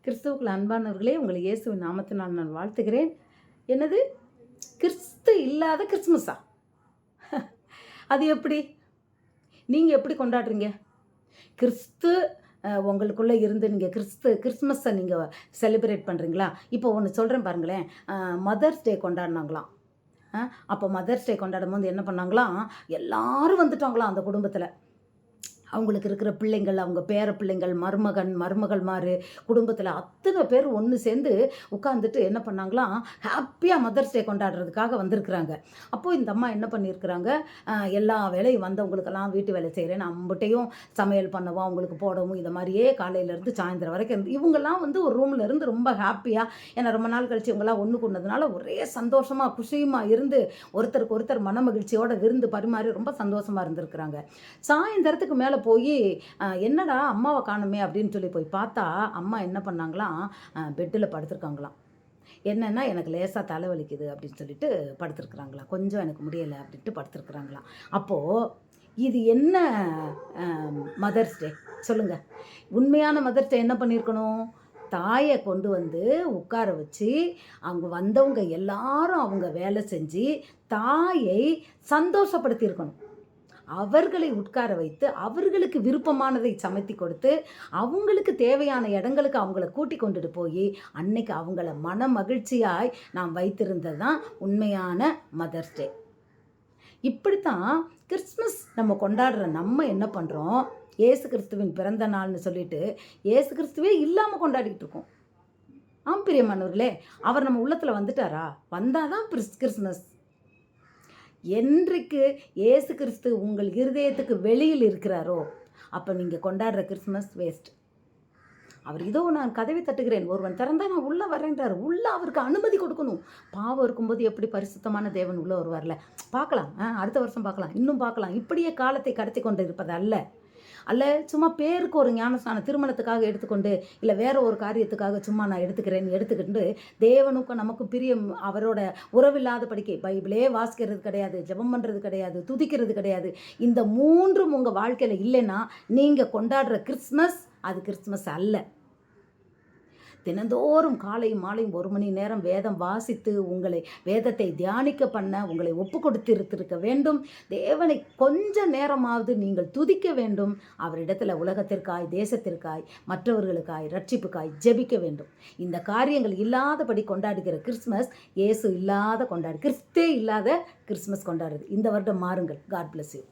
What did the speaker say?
கிறிஸ்துவுக்குள் அன்பானவர்களே, உங்களை இயேசுவின் நாமத்தினால் நான் வாழ்த்துகிறேன். என்னது? கிறிஸ்து இல்லாத கிறிஸ்மஸா? அது எப்படி? நீங்க எப்படி கொண்டாடுறீங்க? கிறிஸ்து உங்களுக்குள்ளே இருந்து நீங்கள் கிறிஸ்மஸை நீங்கள் செலிப்ரேட் பண்ணுறீங்களா? இப்போ ஒன்று சொல்கிறேன் பாருங்களேன். Mother's day கொண்டாடினாங்களாம். அப்போ மதர்ஸ் டே கொண்டாடும்போது என்ன பண்ணாங்களாம், எல்லாரும் வந்துட்டாங்களாம் அந்த குடும்பத்தில். அவங்களுக்கு இருக்கிற பிள்ளைங்கள், அவங்க பேர பிள்ளைங்கள், மருமகள்மார், குடும்பத்தில் அத்தனை பேர் ஒன்று சேர்ந்து உட்காந்துட்டு என்ன பண்ணாங்களாம், ஹாப்பியாக மதர்ஸ் டே கொண்டாடுறதுக்காக வந்திருக்கிறாங்க. அப்போது இந்த அம்மா என்ன பண்ணியிருக்கிறாங்க, எல்லா வேலையும் வந்தவங்களுக்கெல்லாம் வீட்டு வேலை செய்கிறேன், நம்மகிட்டையும் சமையல் பண்ணவும் அவங்களுக்கு போடவும் இதை மாதிரியே காலையிலேருந்து சாயந்தரம் வரைக்கும் இருந்து இவங்கெல்லாம் வந்து ஒரு ரூமில் இருந்து ரொம்ப ஹாப்பியாக, ஏன்னா ரொம்ப நாள் கழிச்சு இவங்கெல்லாம் ஒன்று கொண்டதுனால ஒரே சந்தோஷமாக குஷியுமாக இருந்து ஒருத்தருக்கு ஒருத்தர் மன மகிழ்ச்சியோட விருந்து பரிமாறி ரொம்ப சந்தோஷமாக இருந்திருக்கிறாங்க. சாயந்தரத்துக்கு மேலே போய் என்னடா அம்மாவை காணுமே அப்படின்னு சொல்லி போய் பார்த்தா அம்மா என்ன பண்ணாங்களாம், பெட்டில் படுத்துருக்காங்களாம். என்னென்னா எனக்கு லேசாக தலைவலிக்குது அப்படின்னு சொல்லிட்டு படுத்துருக்குறாங்களாம், கொஞ்சம் எனக்கு முடியலை அப்படின்ட்டு படுத்துருக்குறாங்களாம். அப்போது இது என்ன மதர்ஸ் டே சொல்லுங்கள்? உண்மையான மதர்ஸ் டே என்ன பண்ணியிருக்கணும்? தாயை கொண்டு வந்து உட்கார வச்சு அவங்க வந்தவங்க எல்லாரும் அவங்க வேலை செஞ்சு தாயை சந்தோஷப்படுத்தியிருக்கணும். அவர்களை உட்கார வைத்து அவர்களுக்கு விருப்பமானதை சமைத்து கொடுத்து அவங்களுக்கு தேவையான இடங்களுக்கு அவங்கள கூட்டி கொண்டுட்டு போய் அன்னைக்கு அவங்கள மன மகிழ்ச்சியாய் நாம் வைத்திருந்தது தான் உண்மையான மதர்ஸ் டே. இப்படித்தான் கிறிஸ்மஸ் நம்ம கொண்டாடுற நம்ம என்ன பண்ணுறோம், இயேசு கிறிஸ்துவின் பிறந்த நாள்னு சொல்லிட்டு இயேசு கிறிஸ்துவே இல்லாமல் கொண்டாடிட்டு இருக்கோம். பிரியமானவர்களே, அவர் நம்ம உள்ளத்தில் வந்துட்டாரா? வந்தாதான் கிறிஸ்மஸ். என்றைக்கு இயேசு கிறிஸ்து உங்கள் இருதயத்துக்கு வெளியில் இருக்கிறாரோ அப்போ நீங்கள் கொண்டாடுற கிறிஸ்மஸ் வேஸ்ட். அவர் இதோ நான் கதவை தட்டுகிறேன், ஒருவன் திறந்தா நான் உள்ளே வரேன்றார். உள்ளே அவருக்கு அனுமதி கொடுக்கணும். பாவம் இருக்கும்போது எப்படி பரிசுத்தமான தேவன் உள்ளே வருவார்ல, பார்க்கலாம், அடுத்த வருஷம் பார்க்கலாம், இன்னும் பார்க்கலாம், இப்படியே காலத்தை கடத்தி கொண்டு இருப்பது அல்ல சும்மா பேருக்கு ஒரு ஞானஸ்நானம் திருமணத்துக்காக எடுத்துக்கொண்டு இல்லை வேற ஒரு காரியத்துக்காக சும்மா நான் எடுத்துக்கிட்டு தேவனுக்கும் நமக்கும் பிரியம் அவரோட உறவில்லாத படிக்கை பைபிளே வாசிக்கிறது கிடையாது, ஜெபம் பண்ணுறது கிடையாது, துதிக்கிறது கிடையாது. இந்த மூன்றும் உங்கள் வாழ்க்கையில் இல்லைன்னா நீங்கள் கொண்டாடுற கிறிஸ்மஸ் அது கிறிஸ்மஸ் அல்ல. தினந்தோறும் காலையும் மாலையும் 1 மணி நேரம் வேதம் வாசித்து உங்களை வேதத்தை தியானிக்க பண்ண உங்களை ஒப்பு கொடுத்திருக்க வேண்டும். தேவனை கொஞ்ச நேரமாவது நீங்கள் துதிக்க வேண்டும். அவரிடத்தில் உலகத்திற்காய், தேசத்திற்காய், மற்றவர்களுக்காய், ரட்சிப்புக்காய் ஜெபிக்க வேண்டும். இந்த காரியங்கள் இல்லாதபடி கொண்டாடுகிற கிறிஸ்மஸ் இயேசு இல்லாத கிறிஸ்தே இல்லாத கிறிஸ்மஸ் கொண்டாடுறது. இந்த வருடம் மாறுங்கள். God bless you.